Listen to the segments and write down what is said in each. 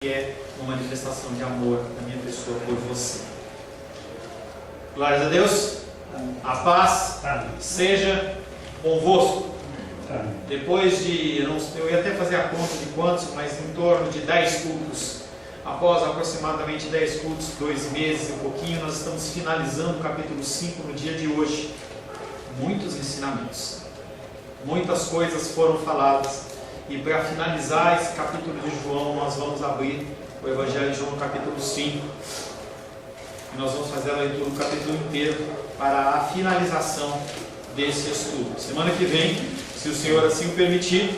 que é uma manifestação de amor da minha pessoa por você. Glórias a Deus. A paz seja convosco. Depois de, eu ia até fazer a conta de quantos, mas em torno de 10 cultos, após aproximadamente 10 cultos, 2 meses e um pouquinho, nós estamos finalizando o capítulo 5 no dia de hoje. Muitos ensinamentos, muitas coisas foram faladas. E para finalizar esse capítulo de João, nós vamos abrir o Evangelho de João, capítulo 5. E nós vamos fazer a leitura do capítulo inteiro para a finalização desse estudo. Semana que vem, se o Senhor assim o permitir,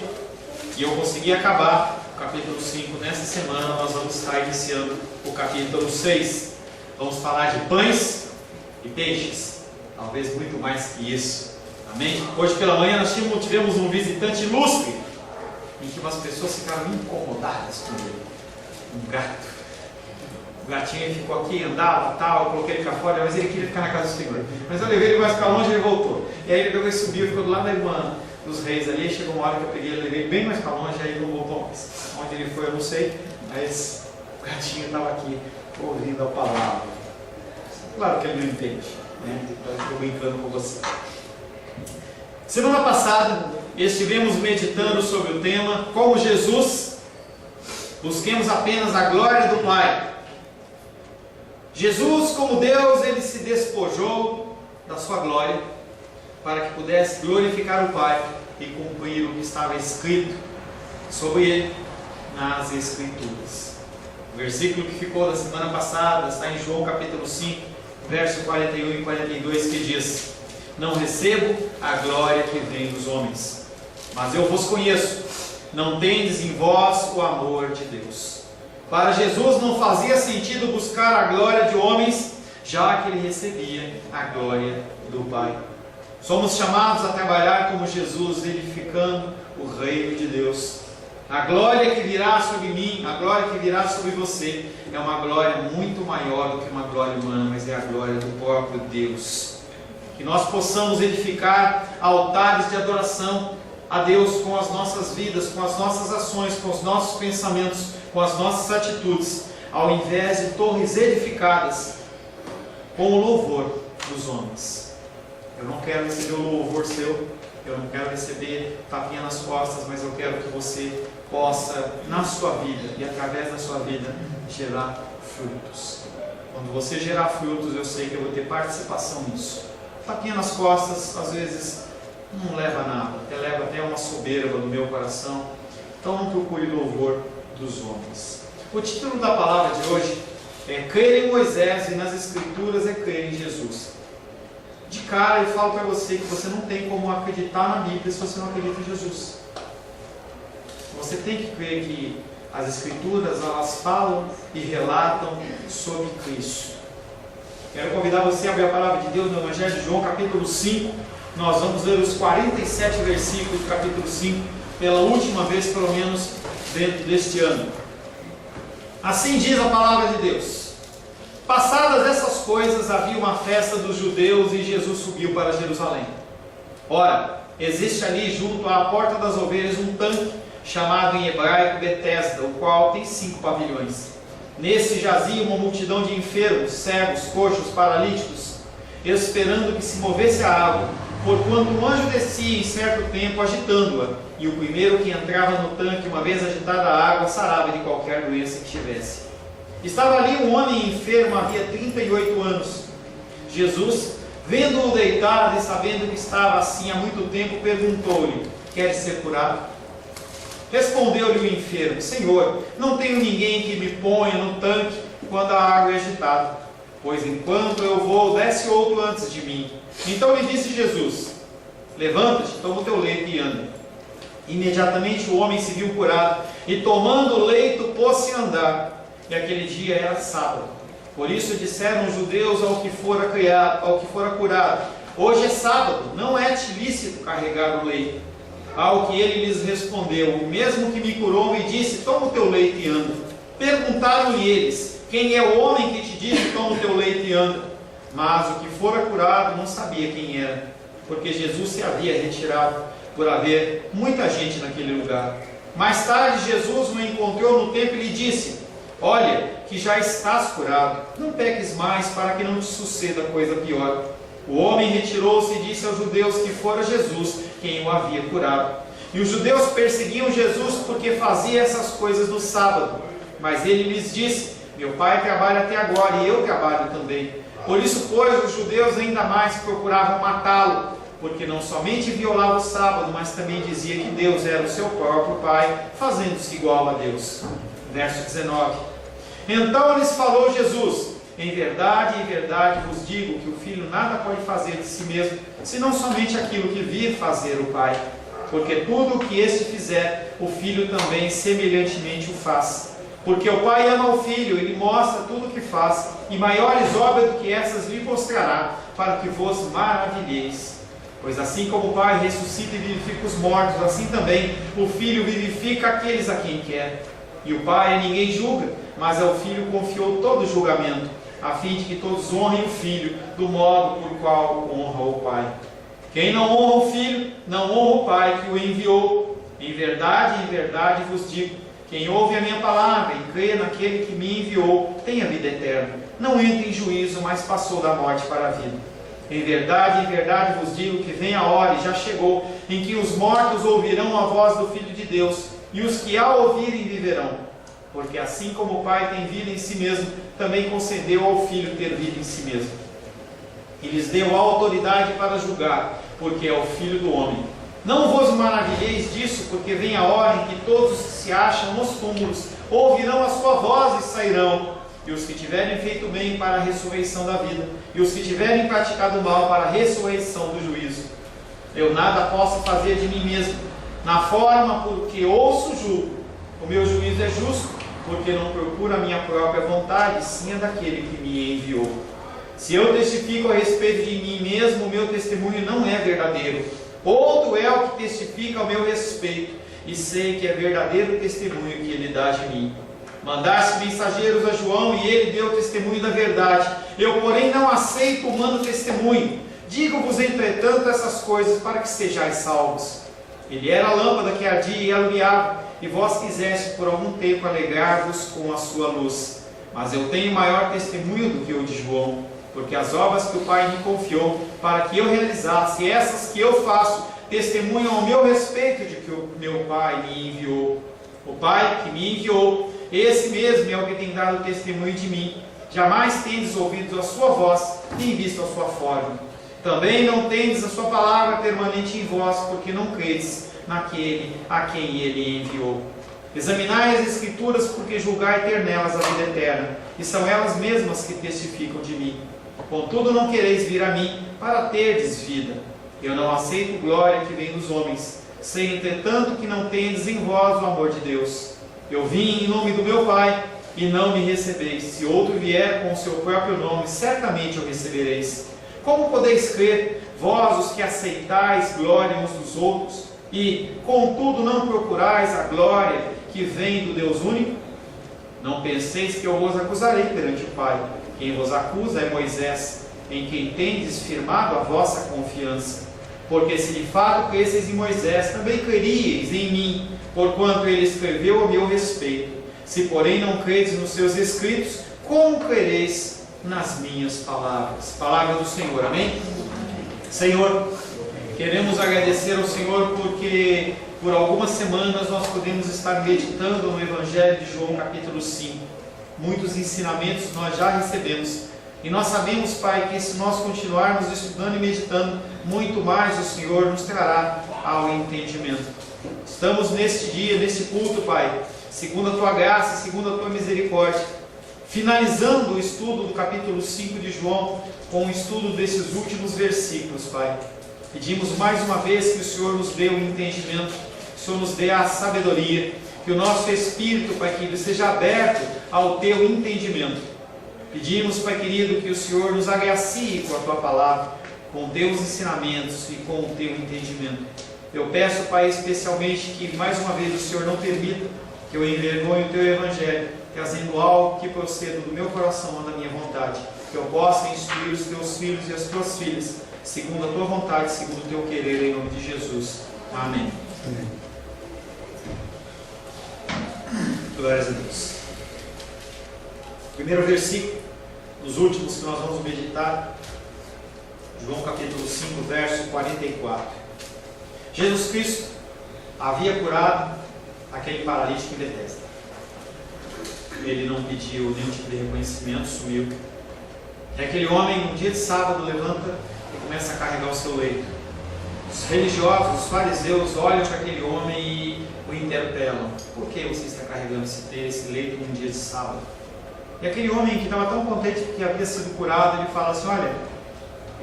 e eu conseguir acabar o capítulo 5 nessa semana, nós vamos estar iniciando o capítulo 6. Vamos falar de pães e peixes, talvez muito mais que isso. Amém? Hoje pela manhã nós tivemos um visitante ilustre, em que umas pessoas ficaram incomodadas com ele. Um gato. O gatinho ficou aqui, andava, tal, eu coloquei ele para fora, mas ele queria ficar na casa do Senhor. Mas eu levei ele mais para longe e ele voltou. E aí ele pegou e subiu, ficou do lado da irmã dos reis ali, e chegou uma hora que eu peguei ele, levei bem mais para longe, aí ele não voltou mais. Onde ele foi eu não sei, mas o gatinho estava aqui, ouvindo a palavra. Claro que ele não entende, né? Eu estou brincando com você. Semana passada, estivemos meditando sobre o tema, como Jesus, busquemos apenas a glória do Pai. Jesus, como Deus, ele se despojou da sua glória para que pudesse glorificar o Pai e cumprir o que estava escrito sobre ele nas Escrituras. O versículo que ficou da semana passada está em João capítulo 5, verso 41 e 42, que diz: não recebo a glória que vem dos homens, mas eu vos conheço, não tendes em vós o amor de Deus. Para Jesus não fazia sentido buscar a glória de homens, já que ele recebia a glória do Pai. Somos chamados a trabalhar como Jesus, edificando o reino de Deus. A glória que virá sobre mim, a glória que virá sobre você, é uma glória muito maior do que uma glória humana, mas é a glória do próprio Deus. Que nós possamos edificar altares de adoração a Deus com as nossas vidas, com as nossas ações, com os nossos pensamentos, com as nossas atitudes, ao invés de torres edificadas com o louvor dos homens. Eu não quero receber o louvor seu, eu não quero receber tapinha nas costas, mas eu quero que você possa, na sua vida e através da sua vida, gerar frutos. Quando você gerar frutos, eu sei que eu vou ter participação nisso. Tapinha nas costas, às vezes, não leva a nada, leva até uma soberba no meu coração. Então não procure louvor dos homens. O título da palavra de hoje é crer em Moisés, e nas Escrituras é crer em Jesus. De cara eu falo para você que você não tem como acreditar na Bíblia se você não acredita em Jesus. Você tem que crer que as Escrituras, elas falam e relatam sobre Cristo. Quero convidar você a abrir a palavra de Deus no Evangelho de João, capítulo 5. Nós vamos ler os 47 versículos do capítulo 5, pela última vez, pelo menos, dentro deste ano. Assim diz a palavra de Deus: passadas essas coisas, havia uma festa dos judeus e Jesus subiu para Jerusalém. Ora, existe ali junto à porta das ovelhas um tanque, chamado em hebraico Betesda, o qual tem 5 pavilhões. Nesse jazia uma multidão de enfermos, cegos, coxos, paralíticos, esperando que se movesse a água, porquanto um anjo descia em certo tempo agitando-a, e o primeiro que entrava no tanque, uma vez agitada a água, sarava de qualquer doença que tivesse. Estava ali um homem enfermo, havia 38 anos. Jesus, vendo-o deitado e sabendo que estava assim há muito tempo, perguntou-lhe: queres ser curado? Respondeu-lhe o enfermo: Senhor, não tenho ninguém que me ponha no tanque quando a água é agitada, pois enquanto eu vou, desce outro antes de mim. Então lhe disse Jesus: levanta-te, toma o teu leito e anda. Imediatamente o homem se viu curado, e tomando o leito, pôs-se a andar. E aquele dia era sábado. Por isso disseram os judeus ao que fora curado: hoje é sábado, não é-te lícito carregar o leito. Ao que ele lhes respondeu: o mesmo que me curou me disse: toma o teu leito e anda. Perguntaram-lhe eles: quem é o homem que te disse: toma o teu leito e anda? Mas o que fora curado não sabia quem era, porque Jesus se havia retirado, por haver muita gente naquele lugar. Mais tarde Jesus o encontrou no templo e lhe disse: olha que já estás curado, não peques mais para que não te suceda coisa pior. O homem retirou-se e disse aos judeus que fora Jesus quem o havia curado. E os judeus perseguiam Jesus porque fazia essas coisas no sábado. Mas ele lhes disse: meu pai trabalha até agora e eu trabalho também. Por isso, pois, os judeus ainda mais procuravam matá-lo, porque não somente violava o sábado, mas também dizia que Deus era o seu próprio Pai, fazendo-se igual a Deus. Verso 19. Então lhes falou Jesus: em verdade vos digo que o Filho nada pode fazer de si mesmo, senão somente aquilo que vir fazer o Pai. Porque tudo o que este fizer, o Filho também semelhantemente o faz. Porque o Pai ama o Filho, e lhe mostra tudo o que faz, e maiores obras do que essas lhe mostrará, para que vos maravilheis. Pois assim como o Pai ressuscita e vivifica os mortos, assim também o Filho vivifica aqueles a quem quer. E o Pai a ninguém julga, mas ao Filho confiou todo o julgamento, a fim de que todos honrem o Filho, do modo por qual honra o Pai. Quem não honra o Filho, não honra o Pai que o enviou. Em verdade vos digo: quem ouve a minha palavra e crê naquele que me enviou, tem a vida eterna. Não entra em juízo, mas passou da morte para a vida. Em verdade vos digo que vem a hora, e já chegou, em que os mortos ouvirão a voz do Filho de Deus, e os que a ouvirem viverão. Porque assim como o Pai tem vida em si mesmo, também concedeu ao Filho ter vida em si mesmo. E lhes deu autoridade para julgar, porque é o Filho do homem. Não vos maravilheis disso, porque vem a hora em que todos os que se acham nos túmulos ouvirão a sua voz e sairão, e os que tiverem feito bem para a ressurreição da vida, e os que tiverem praticado mal para a ressurreição do juízo. Eu nada posso fazer de mim mesmo, na forma porque ouço julgo. O meu juízo é justo, porque não procuro a minha própria vontade, sim a daquele que me enviou. Se eu testifico a respeito de mim mesmo, o meu testemunho não é verdadeiro. Outro é o que testifica ao meu respeito, e sei que é verdadeiro o testemunho que ele dá de mim. Mandaste mensageiros a João, e ele deu testemunho da verdade. Eu, porém, não aceito o humano testemunho. Digo-vos, entretanto, essas coisas para que sejais salvos. Ele era a lâmpada que ardia e alumiava, e vós quiseste por algum tempo alegrar-vos com a sua luz. Mas eu tenho maior testemunho do que o de João, porque as obras que o Pai me confiou, para que eu realizasse, essas que eu faço, testemunham ao meu respeito de que o meu Pai me enviou. O Pai que me enviou, esse mesmo é o que tem dado testemunho de mim. Jamais tendes ouvido a sua voz, nem visto a sua forma. Também não tendes a sua palavra permanente em vós, porque não credes naquele a quem ele enviou. Examinai as Escrituras, porque julgai ter nelas a vida eterna, e são elas mesmas que testificam de mim. Contudo, não quereis vir a mim para terdes vida. Eu não aceito glória que vem dos homens, sei, entretanto, que não tendes em vós o amor de Deus. Eu vim em nome do meu Pai, e não me recebeis. Se outro vier com o seu próprio nome, certamente o recebereis. Como podeis crer, vós os que aceitais glória uns dos outros, e, contudo, não procurais a glória que vem do Deus único? Não penseis que eu vos acusarei perante o Pai. Quem vos acusa é Moisés, em quem tendes firmado a vossa confiança. Porque se de fato cresceis em Moisés, também creríeis em mim, porquanto ele escreveu a meu respeito. Se porém não credes nos seus escritos, como crereis nas minhas palavras? Palavra do Senhor, amém? Senhor, queremos agradecer ao Senhor porque por algumas semanas nós podemos estar meditando no Evangelho de João capítulo 5. Muitos ensinamentos nós já recebemos. E nós sabemos, Pai, que se nós continuarmos estudando e meditando, muito mais o Senhor nos trará ao entendimento. Estamos neste dia, neste culto, Pai, segundo a Tua graça, segundo a Tua misericórdia, finalizando o estudo do capítulo 5 de João, com o estudo desses últimos versículos, Pai. Pedimos mais uma vez que o Senhor nos dê o entendimento, que o Senhor nos dê a sabedoria, que o nosso espírito, Pai querido, seja aberto ao Teu entendimento. Pedimos, Pai querido, que o Senhor nos agracie com a Tua palavra, com Teus ensinamentos e com o Teu entendimento. Eu peço, Pai, especialmente que mais uma vez o Senhor não permita que eu envergonhe o Teu Evangelho, trazendo algo que proceda do meu coração ou da minha vontade, que eu possa instruir os Teus filhos e as Tuas filhas, segundo a Tua vontade, segundo o Teu querer, em nome de Jesus. Amém. Glórias a Deus. Primeiro versículo, os últimos que nós vamos meditar, João capítulo 5, verso 44. Jesus Cristo havia curado aquele paralítico em Betesda. Ele não pediu nenhum tipo de reconhecimento, sumiu. E aquele homem, no dia de sábado, levanta e começa a carregar o seu leito. Os religiosos, os fariseus, olham para aquele homem e o interpelam. Por que você está carregando esse leito num dia de sábado? E aquele homem que estava tão contente porque havia sido curado, ele fala assim: olha,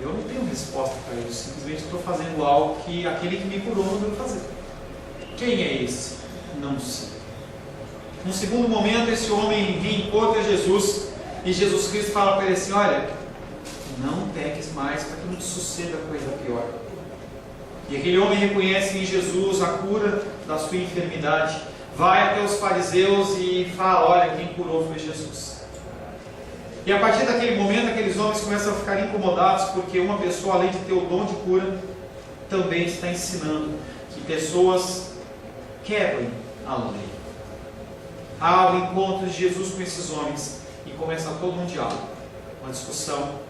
eu não tenho resposta para isso, simplesmente estou fazendo algo que aquele que me curou não deve fazer. Quem é esse? Não sei. Num segundo momento, esse homem reencontra Jesus e Jesus Cristo fala para ele assim: olha, não peques mais para que não te suceda coisa pior. E aquele homem reconhece em Jesus a cura da sua enfermidade, vai até os fariseus e fala: olha, quem curou foi Jesus. E a partir daquele momento, aqueles homens começam a ficar incomodados, porque uma pessoa, além de ter o dom de cura, também está ensinando que pessoas quebrem a lei. Há o encontro de Jesus com esses homens e começa todo um diálogo, uma discussão.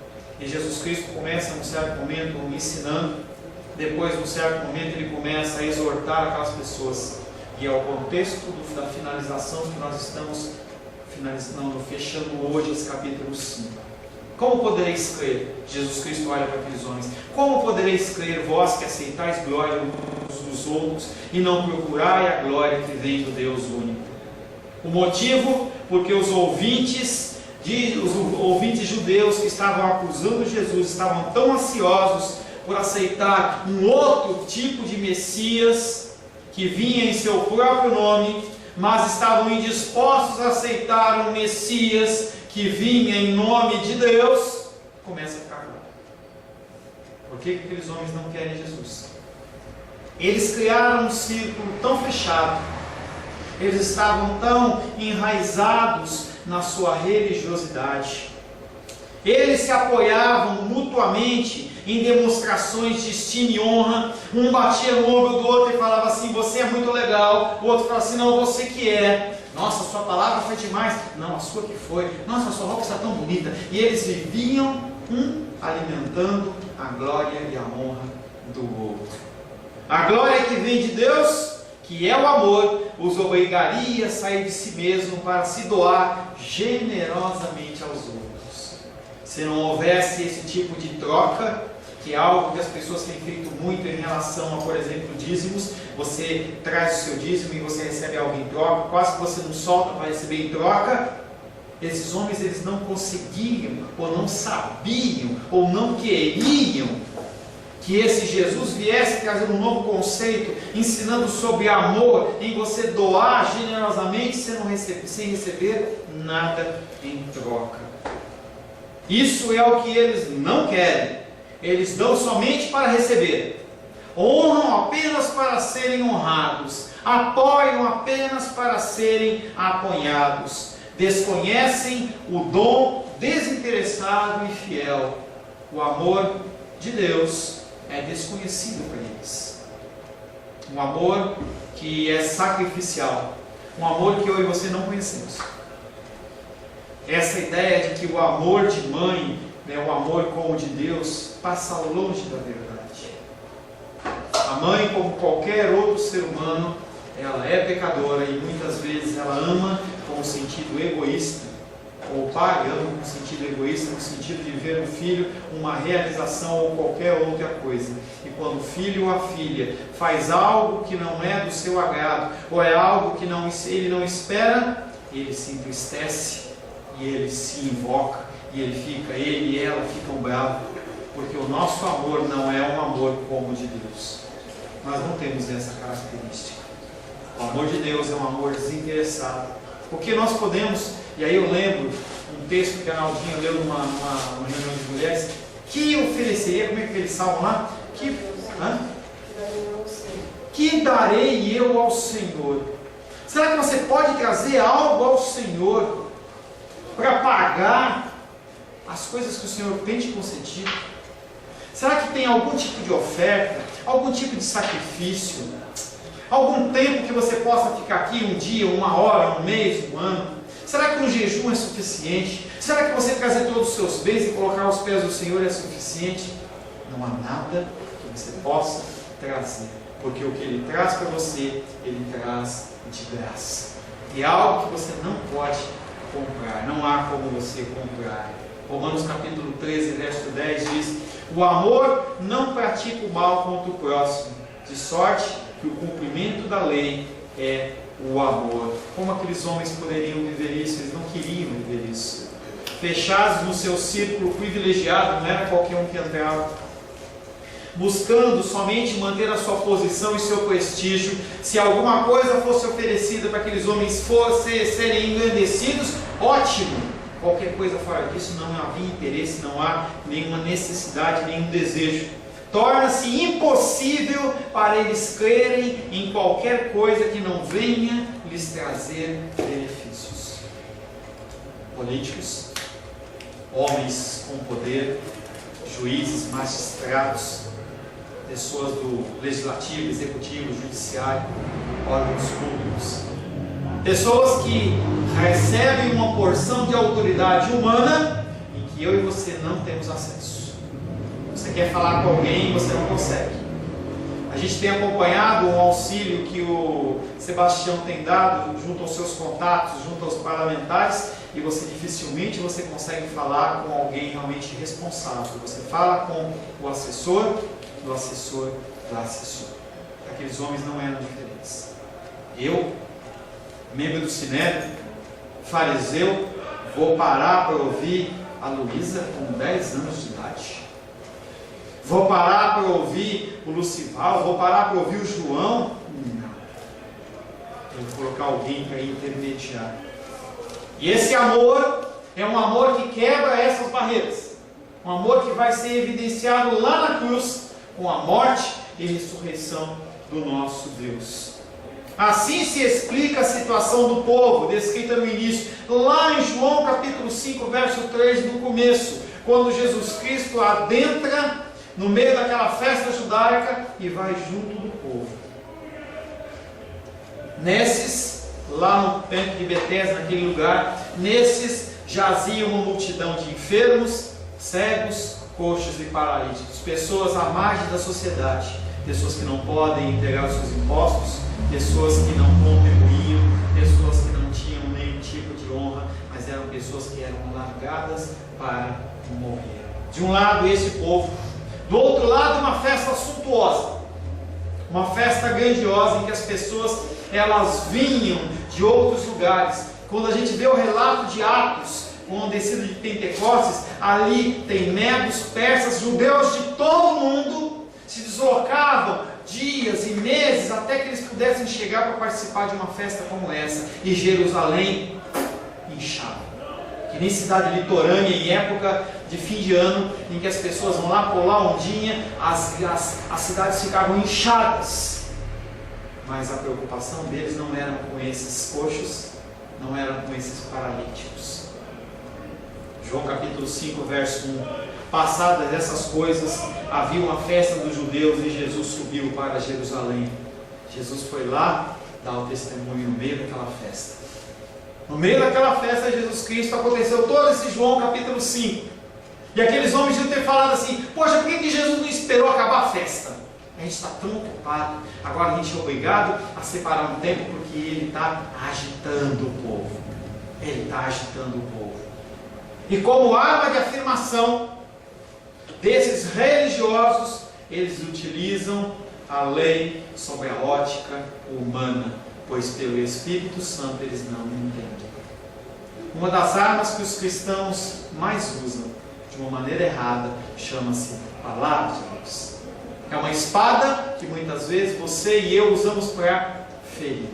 E Jesus Cristo começa, num certo momento, ensinando. Depois, num certo momento, ele começa a exortar aquelas pessoas. E é o contexto da finalização que nós estamos fechando hoje esse capítulo 5. Como podereis crer? Jesus Cristo olha para aqueles homens. Como podereis crer, vós que aceitais glória uns dos outros e não procurai a glória que vem do Deus único? O motivo, porque os ouvintes judeus que estavam acusando Jesus estavam tão ansiosos por aceitar um outro tipo de Messias que vinha em seu próprio nome, mas estavam indispostos a aceitar um Messias que vinha em nome de Deus. Começa a ficar claro. Por que aqueles homens não querem Jesus? Eles criaram um círculo tão fechado, eles estavam tão enraizados na sua religiosidade, eles se apoiavam mutuamente em demonstrações de estima e honra. Um batia no ombro do outro e falava assim: você é muito legal. O outro falava assim: não, você que é. Nossa, a sua palavra foi demais. Não, a sua que foi. Nossa, a sua roupa está tão bonita. E eles viviam alimentando a glória e a honra do outro. A glória que vem de Deus, que é o amor, os obrigaria a sair de si mesmo para se doar generosamente aos outros. Se não houvesse esse tipo de troca, que é algo que as pessoas têm feito muito em relação a, por exemplo, dízimos, você traz o seu dízimo e você recebe algo em troca, quase que você não solta para receber em troca. Esses homens, eles não conseguiam, ou não sabiam, ou não queriam que esse Jesus viesse trazendo um novo conceito, ensinando sobre amor, em você doar generosamente sem receber nada em troca. Isso é o que eles não querem. Eles dão somente para receber, honram apenas para serem honrados, apoiam apenas para serem apoiados, desconhecem o dom desinteressado e fiel. O amor de Deus é desconhecido para eles. Um amor que é sacrificial, um amor que eu e você não conhecemos. Essa ideia de que o amor de mãe, o amor como o de Deus, passa longe da verdade. A mãe, como qualquer outro ser humano, ela é pecadora e muitas vezes ela ama com um sentido egoísta. Ou o pai ama com um sentido egoísta, no sentido de ver no filho uma realização ou qualquer outra coisa. E quando o filho ou a filha faz algo que não é do seu agrado, ou é algo que ele não espera, ele se entristece e ele se invoca. E ele e ela ficam bravos, porque o nosso amor não é um amor como o de Deus. Nós não temos essa característica. O amor de Deus é um amor desinteressado. Porque nós podemos, e aí eu lembro um texto que a Naldinha leu numa reunião de mulheres, que ofereceria, como é que eles salvam lá? Que darei eu ao Senhor? Será que você pode trazer algo ao Senhor para pagar as coisas que o Senhor tem te concedido? Será que tem algum tipo de oferta, algum tipo de sacrifício, algum tempo que você possa ficar aqui, um dia, uma hora, um mês, um ano? Será que um jejum é suficiente? Será que você trazer todos os seus bens e colocar aos pés do Senhor é suficiente? Não há nada que você possa trazer, porque o que Ele traz para você, Ele traz de graça. E é algo que você não pode comprar, não há como você comprar. Romanos capítulo 13, verso 10 diz: o amor não pratica o mal contra o próximo, de sorte que o cumprimento da lei é o amor. Como aqueles homens poderiam viver isso? Eles não queriam viver isso. Fechados no seu círculo privilegiado, não era qualquer um que entrava, buscando somente manter a sua posição e seu prestígio. Se alguma coisa fosse oferecida para aqueles homens serem engrandecidos, ótimo. Qualquer coisa fora disso, não havia interesse, não há nenhuma necessidade, nenhum desejo. Torna-se impossível para eles crerem em qualquer coisa que não venha lhes trazer benefícios. Políticos, homens com poder, juízes, magistrados, pessoas do legislativo, executivo, judiciário, órgãos públicos, pessoas que recebem uma porção de autoridade humana em que eu e você não temos acesso. Você quer falar com alguém e você não consegue. A gente tem acompanhado um auxílio que o Sebastião tem dado junto aos seus contatos, junto aos parlamentares, e dificilmente você consegue falar com alguém realmente responsável. Você fala com o assessor, do assessor, da assessora. Aqueles homens não eram diferentes. Eu, membro do Sinédrio, fariseu, vou parar para ouvir a Luísa com 10 anos de idade? Vou parar para ouvir o Lucival? Vou parar para ouvir o João? Não. Eu vou colocar alguém para intermediar. E esse amor é um amor que quebra essas barreiras. Um amor que vai ser evidenciado lá na cruz, com a morte e ressurreição do nosso Deus. Assim se explica a situação do povo, descrita no início, lá em João capítulo 5, verso 3, no começo, quando Jesus Cristo adentra no meio daquela festa judaica e vai junto do povo. Nesses, lá no templo de Betesda, naquele lugar, nesses jazia uma multidão de enfermos, cegos, coxos e paralíticos, pessoas à margem da sociedade, pessoas que não podem entregar os seus impostos, pessoas que não contribuíam, pessoas que não tinham nenhum tipo de honra, mas eram pessoas que eram largadas para morrer. De um lado esse povo, do outro lado uma festa suntuosa, uma festa grandiosa em que as pessoas elas vinham de outros lugares. Quando a gente vê o relato de Atos, com o descido de Pentecostes, ali tem medos, persas, judeus de todo o mundo se deslocavam dias e meses até que eles pudessem chegar para participar de uma festa como essa. E Jerusalém inchada, que nem cidade litorânea em época de fim de ano, em que as pessoas vão lá pular ondinha, as cidades ficavam inchadas. Mas a preocupação deles não era com esses coxos, não era com esses paralíticos. João capítulo 5, verso 1. Passadas essas coisas, havia uma festa dos judeus e Jesus subiu para Jerusalém. Jesus foi lá dar o testemunho no meio daquela festa. No meio daquela festa, Jesus Cristo, aconteceu todo esse João capítulo 5. E aqueles homens iam ter falado assim: poxa, por que Jesus não esperou acabar a festa? A gente está tão ocupado, agora a gente é obrigado a separar um tempo porque Ele está agitando o povo. Ele está agitando o povo. E como arma de afirmação desses religiosos, eles utilizam a lei sobre a ótica humana, pois pelo Espírito Santo eles não entendem. Uma das armas que os cristãos mais usam, de uma maneira errada, chama-se palavra de Deus. É uma espada que muitas vezes você e eu usamos para ferir.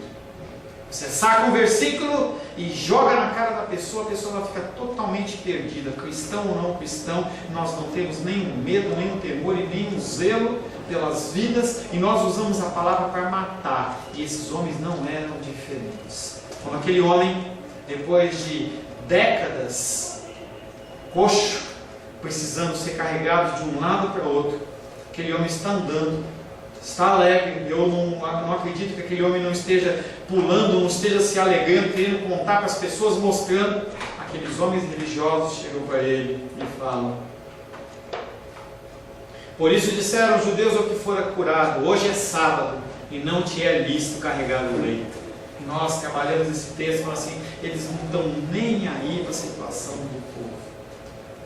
Você saca um versículo e joga na cara da pessoa, a pessoa vai ficar totalmente perdida. Cristão ou não cristão, nós não temos nenhum medo, nenhum temor e nenhum zelo pelas vidas, e nós usamos a palavra para matar. E esses homens não eram diferentes. Como aquele homem, depois de décadas, coxo, precisando ser carregado de um lado para o outro, aquele homem está andando, está alegre. Eu não acredito que aquele homem não esteja pulando, não esteja se alegrando, querendo contar para as pessoas, mostrando. Aqueles homens religiosos chegam para ele e falam: por isso disseram os judeus ao que fora curado: hoje é sábado e não te é lícito carregar o leito. Nós trabalhamos esse texto, falando assim, eles não estão nem aí para a situação do povo.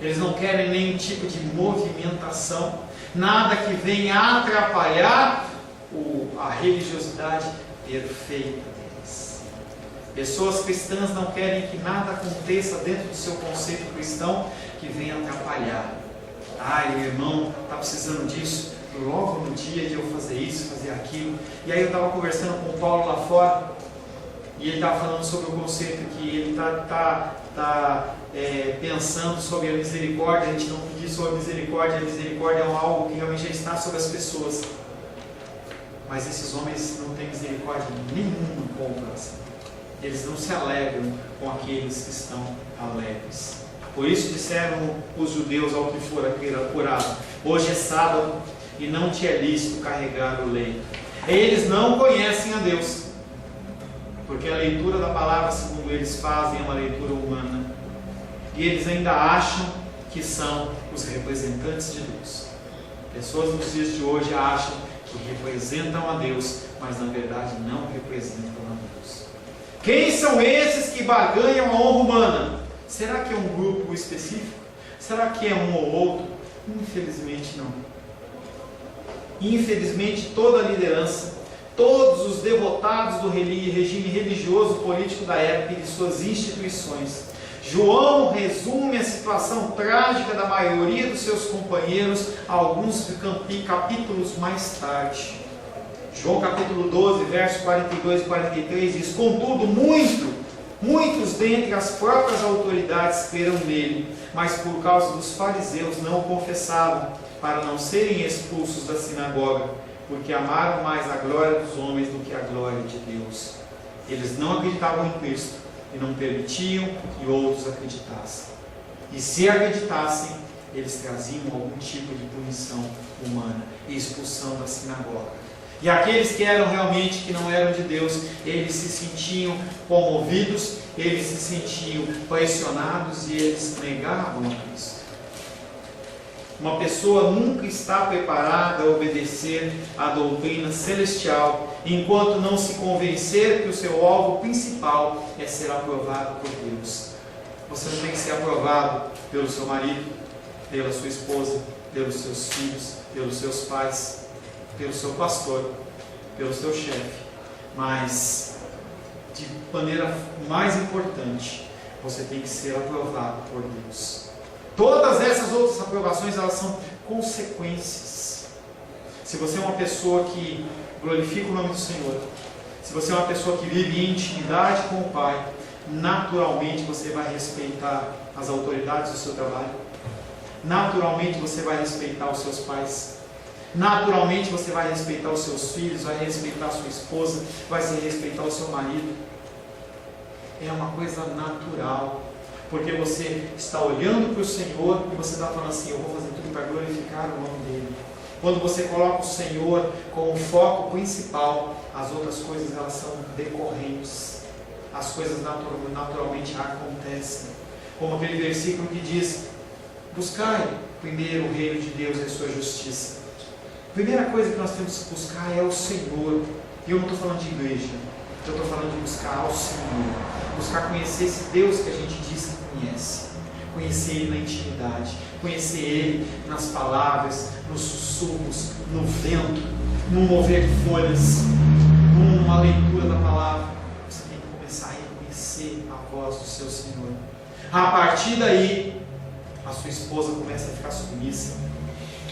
Eles não querem nenhum tipo de movimentação, nada que venha atrapalhar a religiosidade perfeita deles. Pessoas cristãs não querem que nada aconteça dentro do seu conceito cristão que venha atrapalhar. O irmão está precisando disso, logo no dia de eu fazer isso, fazer aquilo. E aí eu estava conversando com o Paulo lá fora, e ele estava falando sobre o conceito que ele está pensando sobre a misericórdia. A gente não pedir sobre a misericórdia é algo que realmente já está sobre as pessoas. Mas esses homens não têm misericórdia nenhuma com o próximo. Eles não se alegram com aqueles que estão alegres. Por isso disseram os judeus ao que fora curado: hoje é sábado e não te é lícito carregar o leito. Eles não conhecem a Deus, porque a leitura da palavra, segundo eles fazem, é uma leitura humana. E eles ainda acham que são os representantes de Deus. Pessoas nos dias de hoje acham que representam a Deus, mas na verdade não representam a Deus. Quem são esses que barganham a honra humana? Será que é um grupo específico? Será que é um ou outro? Infelizmente não. Infelizmente toda a liderança, todos os devotados do regime religioso político da época e de suas instituições. João resume a situação trágica da maioria dos seus companheiros alguns capítulos mais tarde. João capítulo 12, versos 42 e 43 diz: contudo, muitos dentre as próprias autoridades creram nele, mas por causa dos fariseus não o confessavam, para não serem expulsos da sinagoga, porque amaram mais a glória dos homens do que a glória de Deus. Eles não acreditavam em Cristo e não permitiam que outros acreditassem. E se acreditassem, eles traziam algum tipo de punição humana e expulsão da sinagoga. E aqueles que eram realmente, que não eram de Deus, eles se sentiam comovidos, eles se sentiam pressionados e eles negavam a Cristo. Uma pessoa nunca está preparada a obedecer à doutrina celestial enquanto não se convencer que o seu alvo principal é ser aprovado por Deus. Você não tem que ser aprovado pelo seu marido, pela sua esposa, pelos seus filhos, pelos seus pais, pelo seu pastor, pelo seu chefe, mas de maneira mais importante, você tem que ser aprovado por Deus. Todas essas outras aprovações, elas são consequências. Se você é uma pessoa que glorifica o nome do Senhor, se você é uma pessoa que vive em intimidade com o Pai, naturalmente você vai respeitar as autoridades do seu trabalho, naturalmente você vai respeitar os seus pais, naturalmente você vai respeitar os seus filhos, vai respeitar a sua esposa, vai respeitar o seu marido. É uma coisa natural, porque você está olhando para o Senhor e você está falando assim: eu vou fazer tudo para glorificar o nome dele. Quando você coloca o Senhor como foco principal, as outras coisas elas são decorrentes, as coisas naturalmente acontecem. Como aquele versículo que diz: buscai primeiro o reino de Deus e a sua justiça. A primeira coisa que nós temos que buscar é o Senhor. E eu não estou falando de igreja, eu estou falando de buscar ao Senhor, buscar conhecer esse Deus que a gente diz que conhece, conhecer Ele na intimidade, conhecer Ele nas palavras, nos sussurros, no vento, no mover de folhas, numa leitura da palavra. Você tem que começar a reconhecer a voz do seu Senhor. A partir daí, a sua esposa começa a ficar submissa,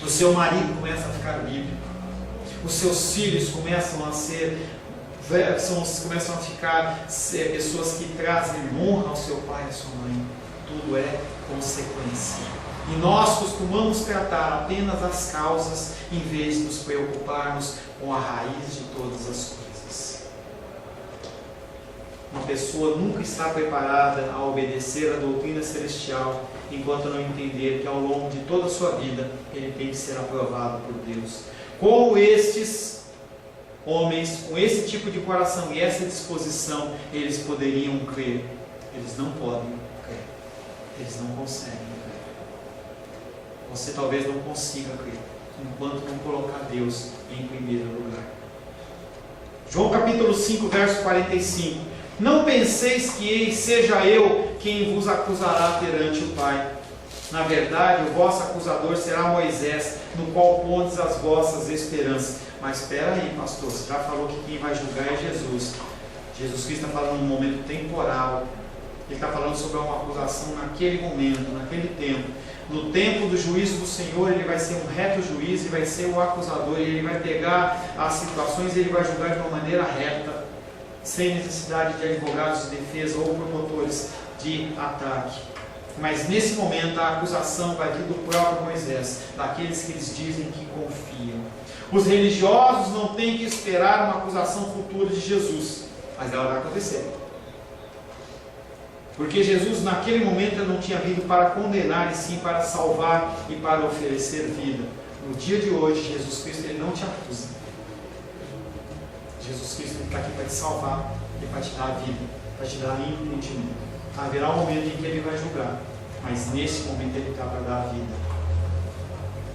o seu marido começa a ficar bíblico, os seus filhos começam a ficar pessoas que trazem honra ao seu pai e à sua mãe. Tudo é consequência. E nós costumamos tratar apenas as causas em vez de nos preocuparmos com a raiz de todas as coisas. Uma pessoa nunca está preparada a obedecer a doutrina celestial enquanto não entender que ao longo de toda a sua vida ele tem que ser aprovado por Deus. Como estes homens com esse tipo de coração e essa disposição, eles poderiam crer. Eles não podem crer. Eles não conseguem crer. Você talvez não consiga crer, enquanto não colocar Deus em primeiro lugar. João capítulo 5, verso 45. Não penseis que seja eu quem vos acusará perante o Pai. Na verdade, o vosso acusador será Moisés, no qual pondes as vossas esperanças. Mas espera aí, pastor, você já falou que quem vai julgar é Jesus. Jesus Cristo está falando num momento temporal. Ele está falando sobre uma acusação naquele momento, naquele tempo. No tempo do juízo do Senhor, ele vai ser um reto juiz e vai ser o acusador. E ele vai pegar as situações e ele vai julgar de uma maneira reta, sem necessidade de advogados de defesa ou promotores de ataque. Mas nesse momento a acusação vai vir do próprio Moisés, daqueles que eles dizem que confiam. Os religiosos não têm que esperar uma acusação futura de Jesus, mas ela vai acontecer. Porque Jesus naquele momento não tinha vindo para condenar, e sim para salvar e para oferecer vida. No dia de hoje, Jesus Cristo ele não te acusa. Jesus Cristo está aqui para te salvar e para te dar a vida, para te dar entendimento. Haverá um momento em que ele vai julgar, mas nesse momento ele está para dar a vida.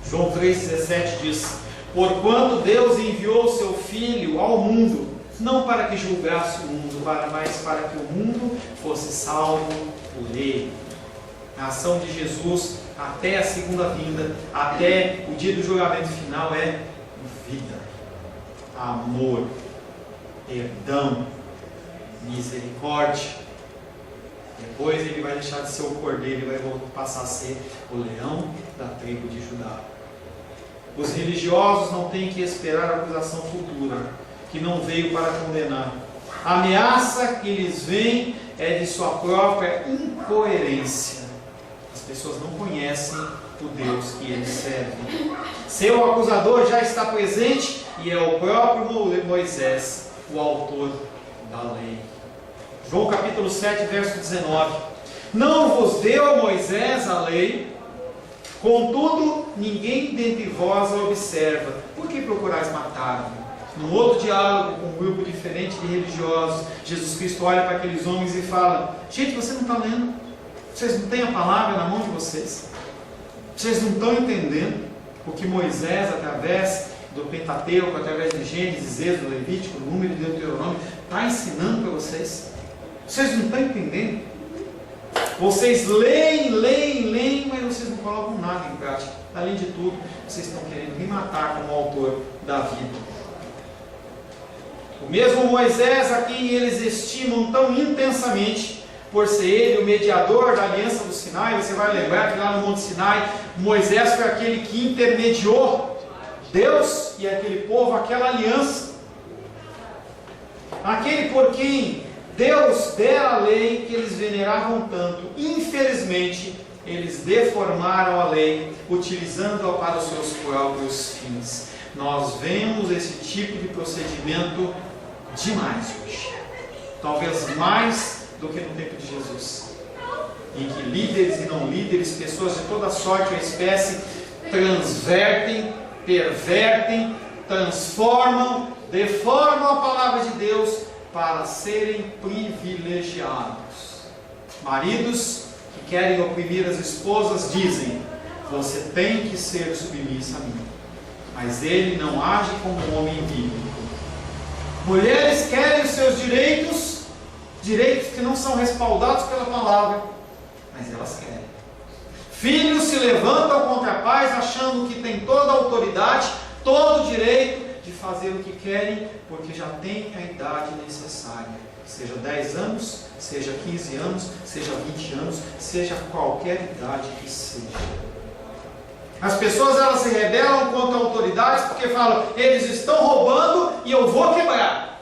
João 3,17 diz: porquanto Deus enviou o seu Filho ao mundo, não para que julgasse o mundo, mas para que o mundo fosse salvo por ele. A ação de Jesus até a segunda vinda, até o dia do julgamento final, é vida, amor, perdão, misericórdia. Depois ele vai deixar de ser o cordeiro e vai passar a ser o leão da tribo de Judá. Os religiosos não têm que esperar a acusação futura, que não veio para condenar. A ameaça que lhes vem é de sua própria incoerência. As pessoas não conhecem o Deus que eles servem. Seu acusador já está presente e é o próprio Moisés, o autor da lei. João capítulo 7, verso 19. Não vos deu Moisés a lei, contudo ninguém dentre vós a observa. Por que procurais matar-me? Num outro diálogo com um grupo diferente de religiosos, Jesus Cristo olha para aqueles homens e fala: gente, você não está lendo? Vocês não têm a palavra na mão de vocês? Vocês não estão entendendo o que Moisés, através do Pentateuco, através de Gênesis, Êxodo, Levítico, Número e Deuteronômio, está ensinando para vocês? Vocês não estão entendendo? Vocês leem, mas vocês não colocam nada em prática. Além de tudo, vocês estão querendo me matar como autor da vida. O mesmo Moisés, a quem eles estimam tão intensamente, por ser ele o mediador da aliança do Sinai. Você vai lembrar que lá no Monte Sinai, Moisés foi aquele que intermediou Deus e aquele povo, aquela aliança. Aquele por quem Deus dera a lei que eles veneravam tanto. Infelizmente, eles deformaram a lei, utilizando-a para os seus próprios fins. Nós vemos esse tipo de procedimento demais hoje. Talvez mais do que no tempo de Jesus, em que líderes e não líderes, pessoas de toda sorte ou espécie, transvertem, pervertem, transformam, deformam a palavra de Deus para serem privilegiados. Maridos que querem oprimir as esposas dizem: você tem que ser submissa a mim. Mas ele não age como um homem bíblico. Mulheres querem os seus direitos, direitos que não são respaldados pela palavra, mas elas querem. Filhos se levantam contra pais achando que tem toda a autoridade, todo o direito de fazer o que querem, porque já tem a idade necessária. Seja 10 anos, seja 15 anos, seja 20 anos, seja qualquer idade que seja. As pessoas elas se rebelam contra autoridades porque falam: eles estão roubando e eu vou quebrar.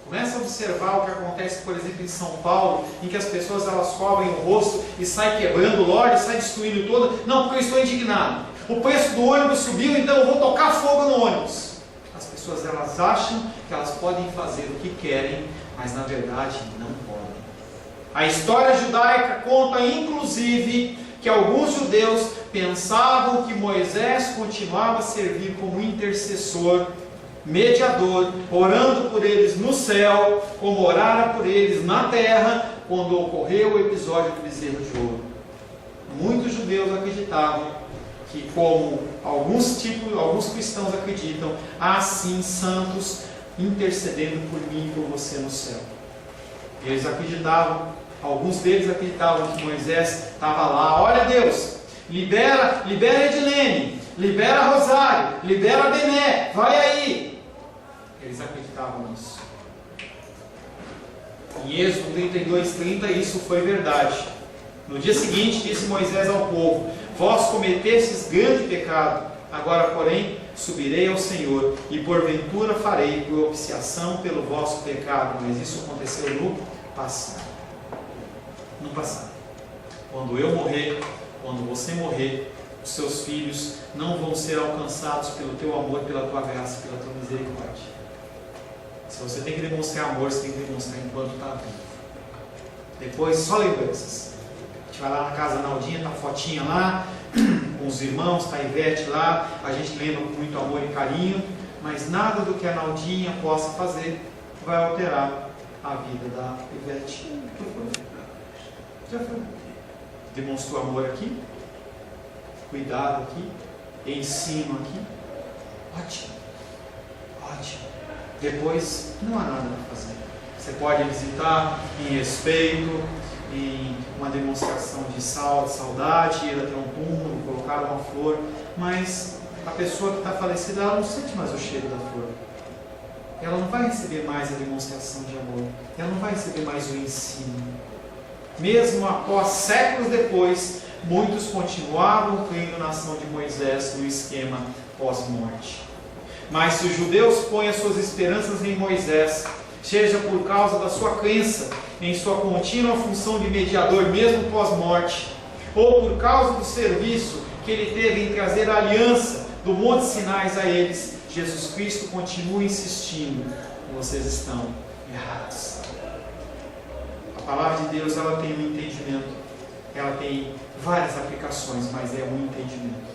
Começa a observar o que acontece, por exemplo, em São Paulo, em que as pessoas elas cobrem o rosto e saem quebrando lojas, saem destruindo tudo. Não, porque eu estou indignado. O preço do ônibus subiu, então eu vou tocar fogo no ônibus. As pessoas elas acham que elas podem fazer o que querem, mas na verdade não podem. A história judaica conta inclusive que alguns judeus pensavam que Moisés continuava a servir como intercessor mediador, orando por eles no céu, como orara por eles na terra, quando ocorreu o episódio do bezerro de ouro. Muitos judeus acreditavam que, como alguns cristãos acreditam, há sim santos intercedendo por mim e por você no céu. Eles acreditavam, alguns deles acreditavam que Moisés estava lá. Olha, Deus, libera Edilene, libera Rosário, libera Bené, vai aí. Eles acreditavam nisso. Em Êxodo 32:30 isso foi verdade. No dia seguinte disse Moisés ao povo: vós cometestes grande pecado, agora porém subirei ao Senhor, e porventura farei propiciação pelo vosso pecado. Mas isso aconteceu no passado. No passado. Quando eu morrer, quando você morrer, os seus filhos não vão ser alcançados pelo teu amor, pela tua graça, pela tua misericórdia. Se você tem que demonstrar amor, você tem que demonstrar enquanto está vivo. Depois, só lembranças. A gente vai lá na casa da Naldinha, está a fotinha lá, com os irmãos, está a Ivete lá, a gente lembra com muito amor e carinho, mas nada do que a Naldinha possa fazer vai alterar a vida da Ivete. Já foi. Demonstrou amor aqui, cuidado aqui, ensino aqui, ótimo, ótimo. Depois não há nada para fazer. Você pode visitar em respeito, em uma demonstração de saudade, ir até um túmulo, colocar uma flor, mas a pessoa que está falecida, ela não sente mais o cheiro da flor. Ela não vai receber mais a demonstração de amor. Ela não vai receber mais o ensino. Mesmo após séculos depois, muitos continuavam crendo na ação de Moisés no esquema pós-morte. Mas se os judeus põem as suas esperanças em Moisés, seja por causa da sua crença em sua contínua função de mediador mesmo pós-morte, ou por causa do serviço que ele teve em trazer a aliança do Monte Sinai a eles, Jesus Cristo continua insistindo: vocês estão errados. A palavra de Deus, ela tem um entendimento, ela tem várias aplicações, mas é um entendimento.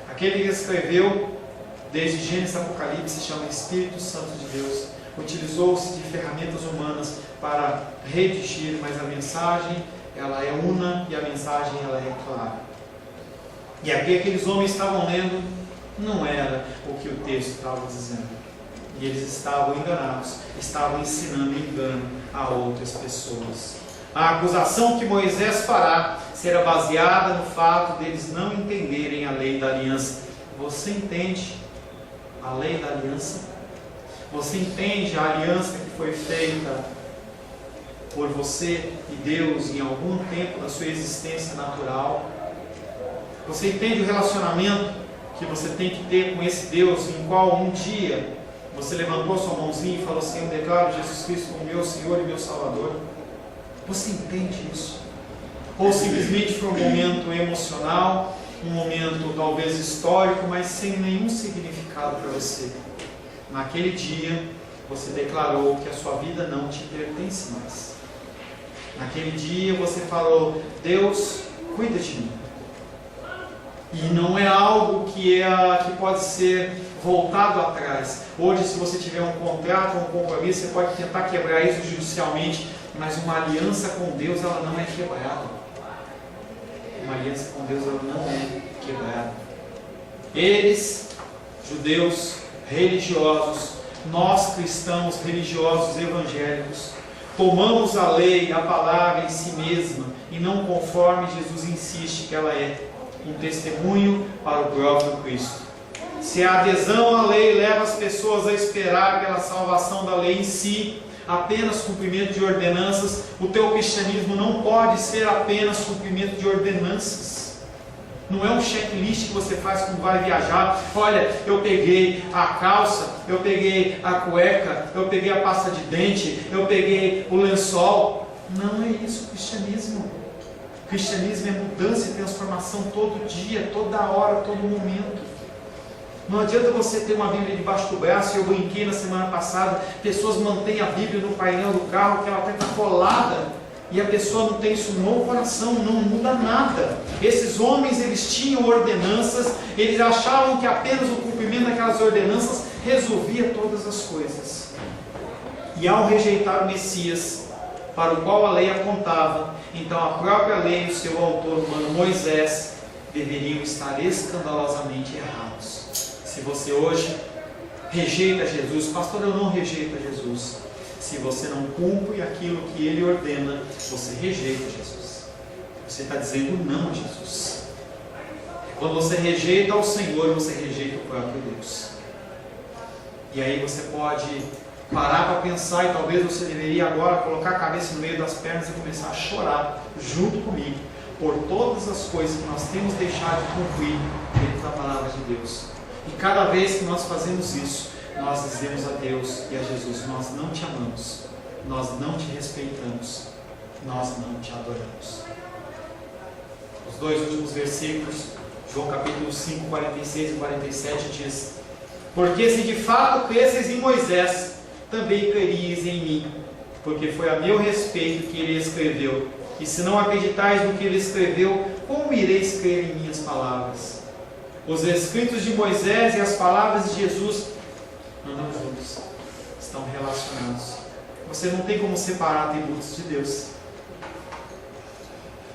Aquele que escreveu desde Gênesis a Apocalipse se chama Espírito Santo de Deus. Utilizou-se de ferramentas humanas para redigir, mas a mensagem, ela é una e a mensagem, ela é clara. E aqui aqueles homens estavam lendo não era o que o texto estava dizendo. E eles estavam enganados, estavam ensinando engano a outras pessoas. A acusação que Moisés fará será baseada no fato deles não entenderem a lei da aliança. Você entende a lei da aliança? Você entende a aliança que foi feita por você e Deus em algum tempo da sua existência natural? Você entende o relacionamento que você tem que ter com esse Deus, em qual um dia você levantou sua mãozinha e falou assim: eu declaro Jesus Cristo como meu Senhor e meu Salvador? Você entende isso? Ou simplesmente foi um momento emocional, um momento talvez histórico, mas sem nenhum significado para você? Naquele dia, você declarou que a sua vida não te pertence mais. Naquele dia, você falou: Deus, cuida de mim. E não é algo que pode ser voltado atrás. Hoje, se você tiver um contrato, um compromisso, você pode tentar quebrar isso judicialmente, mas uma aliança com Deus, ela não é quebrada. Uma aliança com Deus, ela não é quebrada. Eles, judeus religiosos, nós cristãos religiosos evangélicos, tomamos a lei, a palavra em si mesma, e não conforme Jesus insiste que ela é, um testemunho para o próprio Cristo. Se a adesão à lei leva as pessoas a esperar pela salvação da lei em si, apenas cumprimento de ordenanças, o teu cristianismo não pode ser apenas cumprimento de ordenanças. Não é um checklist que você faz quando vai viajar. Olha, eu peguei a calça, eu peguei a cueca, eu peguei a pasta de dente, eu peguei o lençol. Não é isso o cristianismo. O cristianismo é mudança e transformação todo dia, toda hora, todo momento. Não adianta você ter uma Bíblia debaixo do braço. Eu brinquei na semana passada, pessoas mantêm a Bíblia no painel do carro, que ela até está colada e a pessoa não tem isso no coração, não muda nada. Esses homens, eles tinham ordenanças, eles achavam que apenas o cumprimento daquelas ordenanças resolvia todas as coisas. E ao rejeitar o Messias, para o qual a lei apontava, então a própria lei e o seu autor humano, Moisés, deveriam estar escandalosamente errados. Se você hoje rejeita Jesus, pastor, eu não rejeito Jesus. Se você não cumpre aquilo que Ele ordena, você rejeita Jesus. Você está dizendo não a Jesus. Quando você rejeita ao Senhor, você rejeita o próprio Deus. E aí você pode parar para pensar, e talvez você deveria agora colocar a cabeça no meio das pernas e começar a chorar junto comigo por todas as coisas que nós temos deixado de cumprir dentro da palavra de Deus. E cada vez que nós fazemos isso, nós dizemos a Deus e a Jesus: nós não te amamos, nós não te respeitamos, nós não te adoramos. Os dois últimos versículos, João capítulo 5, 46 e 47 diz: porque se de fato cresceis em Moisés, também creríeis em mim, porque foi a meu respeito que ele escreveu. E se não acreditais no que ele escreveu, como ireis crer em minhas palavras? Os escritos de Moisés e as palavras de Jesus andam juntos, estão relacionados. Você não tem como separar atributos de Deus.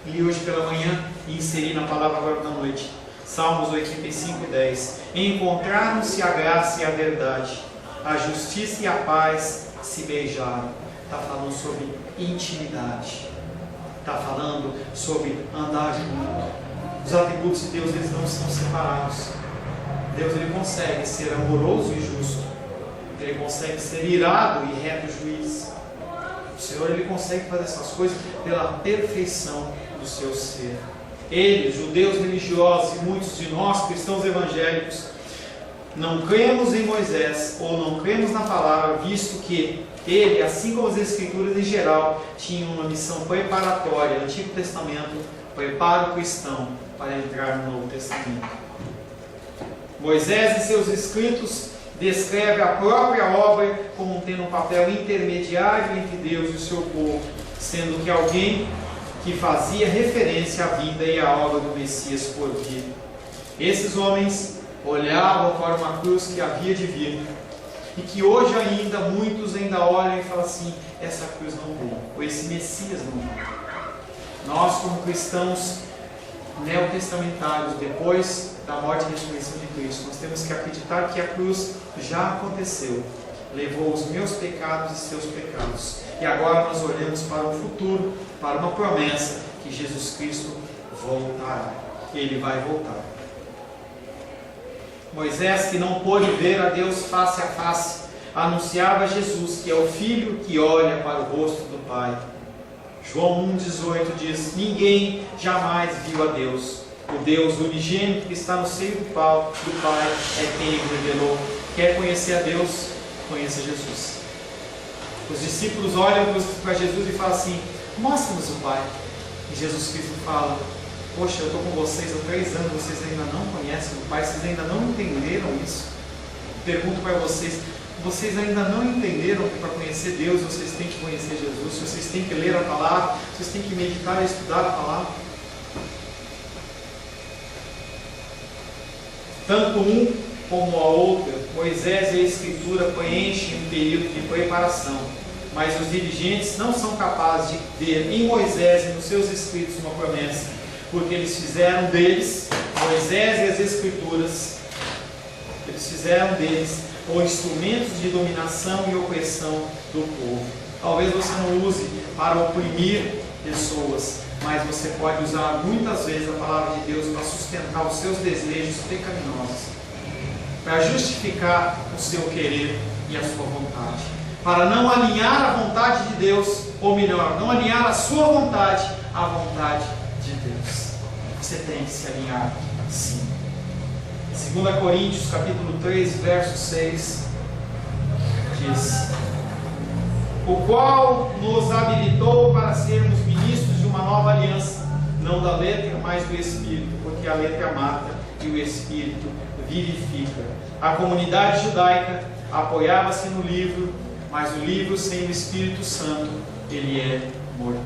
Li hoje pela manhã e inseri na palavra agora da noite, Salmos 85 e 10. Encontraram-se a graça e a verdade, a justiça e a paz se beijaram. Está falando sobre intimidade, está falando sobre andar junto. Os atributos de Deus, eles não são separados. Deus, ele consegue ser amoroso e justo, ele consegue ser irado e reto juiz. O Senhor, ele consegue fazer essas coisas pela perfeição do seu ser. Eles, judeus religiosos e muitos de nós, cristãos evangélicos, não cremos em Moisés ou não cremos na palavra, visto que ele, assim como as Escrituras em geral, tinham uma missão preparatória. No Antigo Testamento prepara o cristão para entrar no Novo Testamento. Moisés, em seus escritos, descreve a própria obra como tendo um papel intermediário entre Deus e o seu povo, sendo que alguém que fazia referência à vida e à obra do Messias por vir. Esses homens olhavam para uma cruz que havia de vir, e que hoje ainda muitos ainda olham e falam assim: essa cruz não veio, ou esse Messias não veio. Nós, como cristãos neotestamentários, depois da morte e ressurreição de Cristo, nós temos que acreditar que a cruz já aconteceu, levou os meus pecados e seus pecados, e agora nós olhamos para o futuro, para uma promessa, que Jesus Cristo voltará. Ele vai voltar. Moisés, que não pôde ver a Deus face a face, anunciava a Jesus, que é o Filho que olha para o rosto do Pai. João 1,18 diz: ninguém jamais viu a Deus. O Deus unigênito que está no seio do Pai é quem o revelou. Quer conhecer a Deus? Conheça Jesus. Os discípulos olham para Jesus e falam assim: mostra-nos o Pai. E Jesus Cristo fala: poxa, eu estou com vocês há 3 anos, vocês ainda não conhecem o Pai, vocês ainda não entenderam isso. Pergunto para vocês: vocês ainda não entenderam que para conhecer Deus vocês têm que conhecer Jesus, vocês têm que ler a palavra, vocês têm que meditar e estudar a palavra? Tanto um como a outra, Moisés e a Escritura preenchem um período de preparação, mas os dirigentes não são capazes de ver em Moisés e nos seus escritos uma promessa, porque eles fizeram deles, Moisés e as Escrituras, eles fizeram deles ou instrumentos de dominação e opressão do povo. Talvez você não use para oprimir pessoas, mas você pode usar muitas vezes a palavra de Deus para sustentar os seus desejos pecaminosos, para justificar o seu querer e a sua vontade, para não alinhar a vontade de Deus, ou melhor, não alinhar a sua vontade à vontade de Deus. Você tem que se alinhar, sim. 2 Coríntios capítulo 3, verso 6 diz: o qual nos habilitou para sermos ministros de uma nova aliança, não da letra, mas do Espírito, porque a letra mata e o Espírito vivifica. A comunidade judaica apoiava-se no livro, mas o livro sem o Espírito Santo, ele é morto.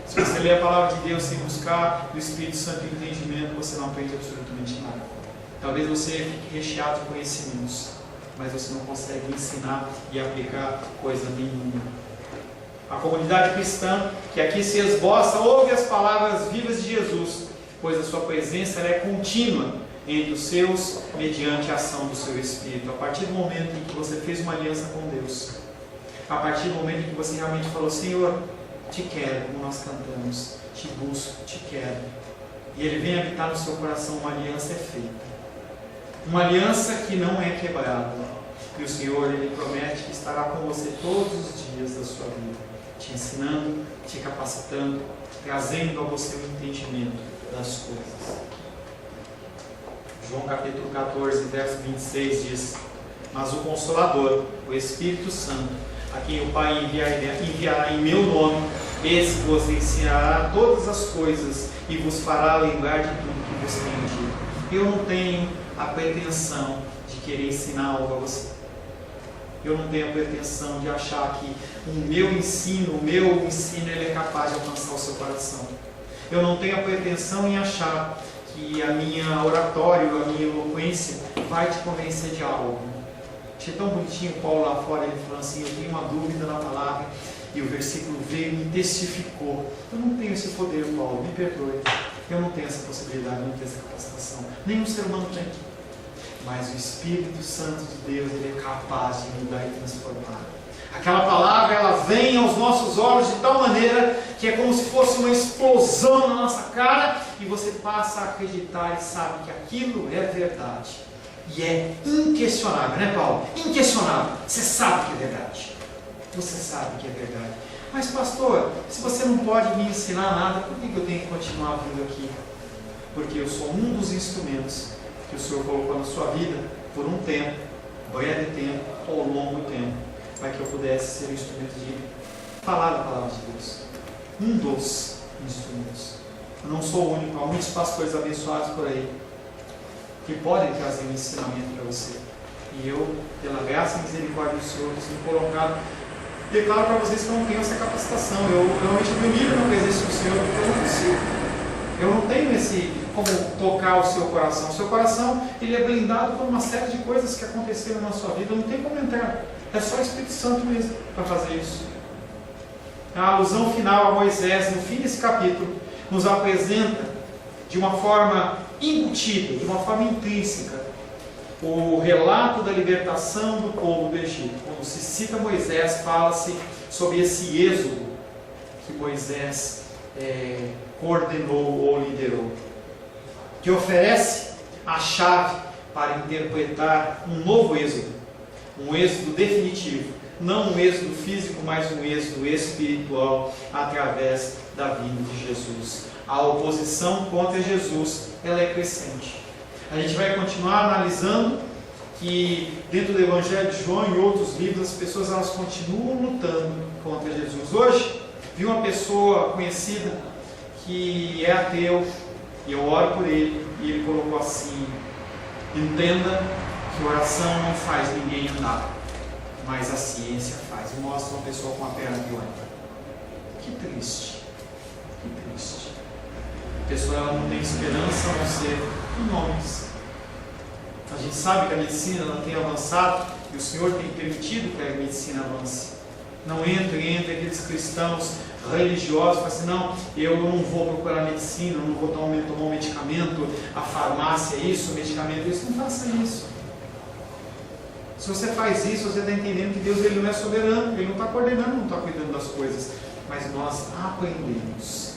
Se você ler a palavra de Deus sem buscar o Espírito Santo e entendimento, você não aprende absolutamente nada. Talvez você fique recheado de conhecimentos, mas você não consegue ensinar e aplicar coisa nenhuma. A comunidade cristã que aqui se esboça ouve as palavras vivas de Jesus, pois a sua presença ela é contínua entre os seus, mediante a ação do seu Espírito. A partir do momento em que você fez uma aliança com Deus, a partir do momento em que você realmente falou: Senhor, te quero, como nós cantamos, te busco, te quero, e Ele vem habitar no seu coração, uma aliança é feita. Uma aliança que não é quebrada. E o Senhor, Ele promete que estará com você todos os dias da sua vida, te ensinando, te capacitando, trazendo a você o entendimento das coisas. João capítulo 14, verso 26 diz: mas o Consolador, o Espírito Santo, a quem o Pai enviará em meu nome, esse vos ensinará todas as coisas e vos fará lembrar de tudo que vos tenho dito. Eu não tenho a pretensão de querer ensinar algo a você. Eu não tenho a pretensão de achar que o meu ensino ele é capaz de alcançar o seu coração. Eu não tenho a pretensão em achar que a minha oratória, a minha eloquência vai te convencer de algo. Achei tão bonitinho Paulo lá fora, ele falando assim: eu tenho uma dúvida na palavra, e o versículo veio e me testificou. Eu não tenho esse poder, Paulo, me perdoe. Eu não tenho essa possibilidade, não tenho essa capacitação. Nenhum ser humano tem. Mas o Espírito Santo de Deus, Ele é capaz de mudar e transformar. Aquela palavra, ela vem aos nossos olhos de tal maneira que é como se fosse uma explosão na nossa cara, e você passa a acreditar e sabe que aquilo é verdade. E é inquestionável, né, Paulo? Inquestionável. Você sabe que é verdade. Você sabe que é verdade. Mas, pastor, se você não pode me ensinar nada, por que eu tenho que continuar vindo aqui? Porque eu sou um dos instrumentos que o Senhor colocou na sua vida por um tempo, breve tempo ou longo tempo, para que eu pudesse ser um instrumento de falar da palavra de Deus. Um dos instrumentos. Eu não sou o único, há muitos pastores abençoados por aí que podem trazer um ensinamento para você. E eu, pela graça e misericórdia do Senhor, tenho colocado, declaro para vocês que eu não tenho essa capacitação. Eu realmente me humilho na presença do Senhor, porque eu não consigo. Eu não tenho como tocar o seu coração. O seu coração, ele é blindado por uma série de coisas que aconteceram na sua vida. Eu não tenho como entrar. É só o Espírito Santo mesmo para fazer isso. A alusão final a Moisés, no fim desse capítulo, nos apresenta de uma forma embutida, de uma forma intrínseca, o relato da libertação do povo do Egito. Quando se cita Moisés, fala-se sobre esse êxodo que Moisés coordenou ou liderou, que oferece a chave para interpretar um novo êxodo, um êxodo definitivo, não um êxodo físico, mas um êxodo espiritual através da vinda de Jesus. A oposição contra Jesus, ela é crescente. A gente vai continuar analisando que dentro do Evangelho de João e outros livros, as pessoas elas continuam lutando contra Jesus. Hoje, vi uma pessoa conhecida que é ateu, e eu oro por ele, e ele colocou assim: entenda que oração não faz ninguém andar, mas a ciência faz. E mostra uma pessoa com a perna biônica. Que triste, que triste. A pessoa ela não tem esperança a não ser em homens. A gente sabe que a medicina ela tem avançado, e o Senhor tem permitido que a medicina avance. Não entre aqueles cristãos religiosos, falam assim: não, eu não vou procurar medicina, eu não vou tomar um medicamento, a farmácia isso, o medicamento isso. Não faça isso. Se você faz isso, você está entendendo que Deus ele não é soberano, Ele não está coordenando, não está cuidando das coisas. Mas nós aprendemos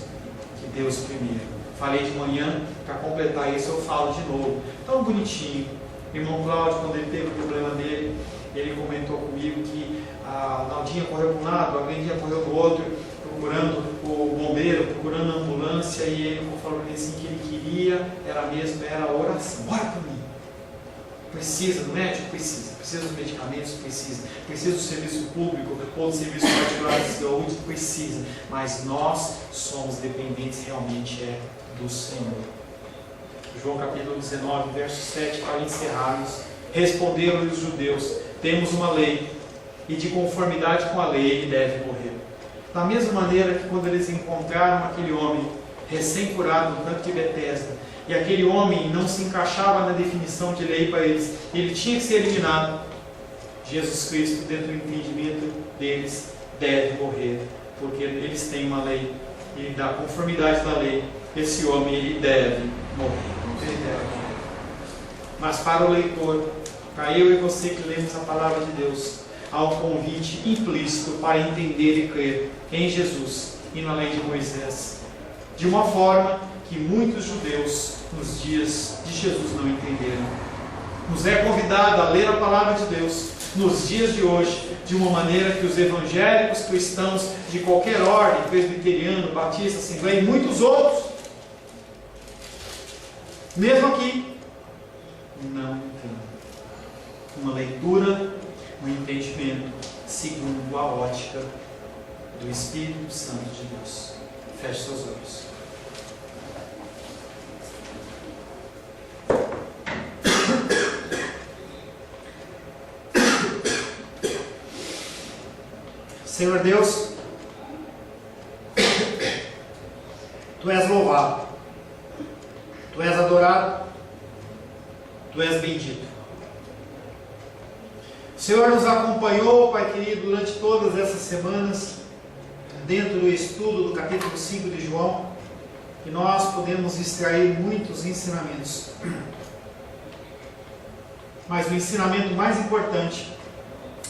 que Deus primeiro. Falei de manhã, para completar isso eu falo de novo. Tão bonitinho. O irmão Cláudio, quando ele teve o problema dele, ele comentou comigo que a Naldinha correu para um lado, a Glendinha correu para o outro, procurando o bombeiro, procurando a ambulância, e ele falou para mim assim que ele queria, era a oração. Ora para mim. Precisa do médico? Precisa. Precisa dos medicamentos? Precisa. Precisa do serviço público ou do serviço particular de saúde? Precisa. Mas nós somos dependentes realmente do Senhor. João capítulo 19, verso 7, para encerrarmos. Responderam-lhe os judeus: temos uma lei, e de conformidade com a lei ele deve morrer, Da mesma maneira que quando eles encontraram aquele homem recém-curado no tanque de Betesda, e aquele homem não se encaixava na definição de lei para eles, ele tinha que ser eliminado, Jesus Cristo, dentro do entendimento deles, deve morrer, porque eles têm uma lei, e da conformidade da lei, esse homem ele deve morrer. Ele deve morrer. Mas para o leitor, para eu e você que lemos a palavra de Deus, há um convite implícito para entender e crer em Jesus e na lei de Moisés, de uma forma que muitos judeus nos dias de Jesus não entenderam. Nos é convidado a ler a palavra de Deus nos dias de hoje, de uma maneira que os evangélicos cristãos de qualquer ordem, presbiteriano, batista, assembleia e muitos outros, mesmo aqui, não entendem. Uma leitura, um entendimento segundo a ótica do Espírito Santo de Deus. Feche seus olhos. Senhor Deus, Tu és louvado, Tu és adorado, Tu és bendito. O Senhor nos acompanhou, Pai querido, durante todas essas semanas, dentro do estudo do capítulo 5 de João, e nós podemos extrair muitos ensinamentos. Mas o ensinamento mais importante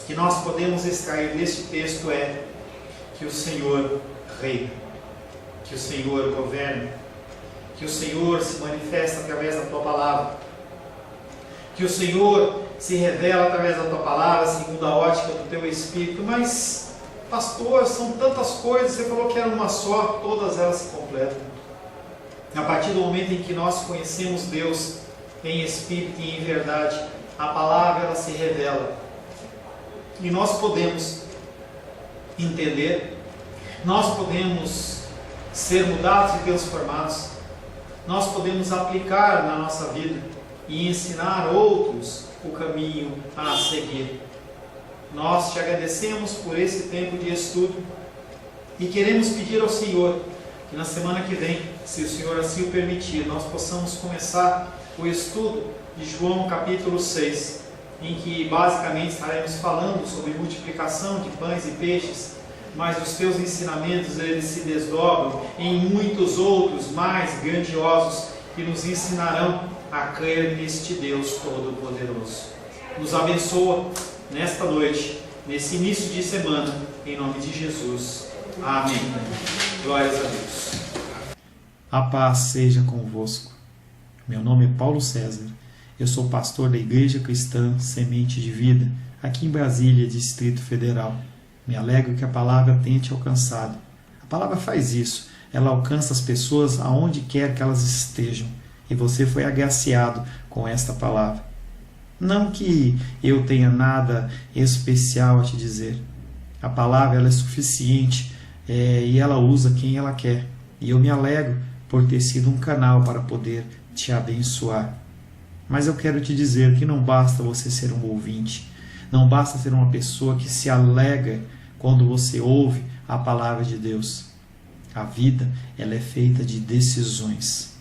que nós podemos extrair deste texto é que o Senhor reina, que o Senhor governa, que o Senhor se manifesta através da Tua palavra, que o Senhor se revela através da Tua palavra, segundo a ótica do Teu Espírito. Mas, pastor, são tantas coisas, você falou que era uma só, todas elas se completam. A partir do momento em que nós conhecemos Deus em Espírito e em verdade, a palavra ela se revela. E nós podemos entender, nós podemos ser mudados e transformados, nós podemos aplicar na nossa vida e ensinar outros o caminho a seguir. Nós te agradecemos por esse tempo de estudo e queremos pedir ao Senhor que na semana que vem, se o Senhor assim o permitir, nós possamos começar o estudo de João capítulo 6, em que basicamente estaremos falando sobre multiplicação de pães e peixes, mas os teus ensinamentos eles se desdobram em muitos outros mais grandiosos que nos ensinarão a crer neste Deus Todo-Poderoso. Nos abençoa nesta noite, nesse início de semana, em nome de Jesus. Amém. Glórias a Deus. A paz seja convosco. Meu nome é Paulo César. Eu sou pastor da Igreja Cristã Semente de Vida, aqui em Brasília, Distrito Federal. Me alegro que a palavra tenha te alcançado. A palavra faz isso. Ela alcança as pessoas aonde quer que elas estejam. E você foi agraciado com esta palavra. Não que eu tenha nada especial a te dizer. A palavra ela é suficiente e ela usa quem ela quer. E eu me alegro por ter sido um canal para poder te abençoar. Mas eu quero te dizer que não basta você ser um ouvinte, não basta ser uma pessoa que se alegra quando você ouve a palavra de Deus. A vida ela é feita de decisões.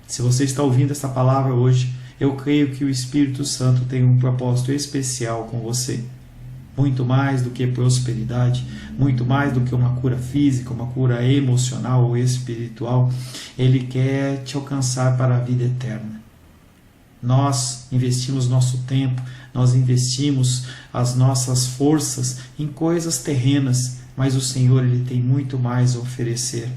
Se você está ouvindo essa palavra hoje, eu creio que o Espírito Santo tem um propósito especial com você. Muito mais do que prosperidade, muito mais do que uma cura física, uma cura emocional ou espiritual, Ele quer te alcançar para a vida eterna. Nós investimos nosso tempo, nós investimos as nossas forças em coisas terrenas, mas o Senhor Ele tem muito mais a oferecer.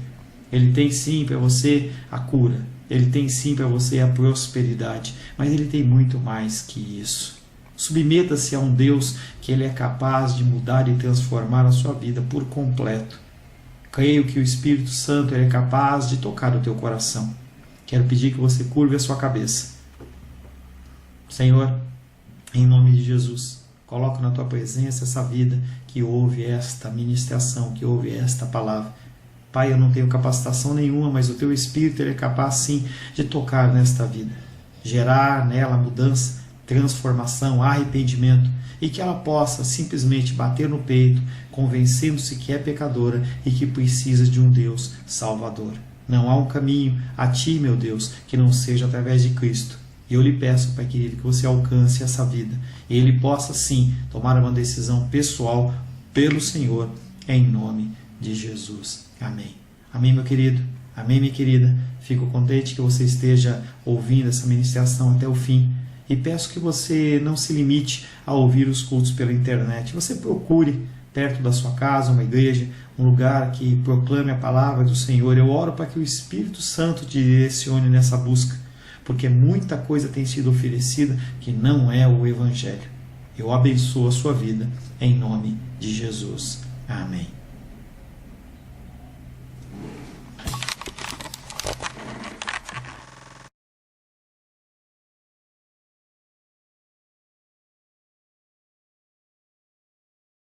Ele tem sim para você a cura, Ele tem sim para você a prosperidade, mas Ele tem muito mais que isso. Submeta-se a um Deus que Ele é capaz de mudar e transformar a sua vida por completo. Creio que o Espírito Santo é capaz de tocar o teu coração. Quero pedir que você curve a sua cabeça. Senhor, em nome de Jesus, coloco na Tua presença essa vida que ouve esta ministração, que ouve esta palavra. Pai, eu não tenho capacitação nenhuma, mas o Teu Espírito Ele é capaz sim de tocar nesta vida, gerar nela mudança, transformação, arrependimento, e que ela possa simplesmente bater no peito, convencendo-se que é pecadora e que precisa de um Deus salvador. Não há um caminho a Ti, meu Deus, que não seja através de Cristo. E eu lhe peço, Pai querido, que você alcance essa vida e ele possa sim tomar uma decisão pessoal pelo Senhor, em nome de Jesus. Amém. Amém, meu querido. Amém, minha querida. Fico contente que você esteja ouvindo essa ministração até o fim. E peço que você não se limite a ouvir os cultos pela internet. Você procure perto da sua casa uma igreja, um lugar que proclame a palavra do Senhor. Eu oro para que o Espírito Santo te direcione nessa busca, porque muita coisa tem sido oferecida que não é o Evangelho. Eu abençoo a sua vida em nome de Jesus. Amém.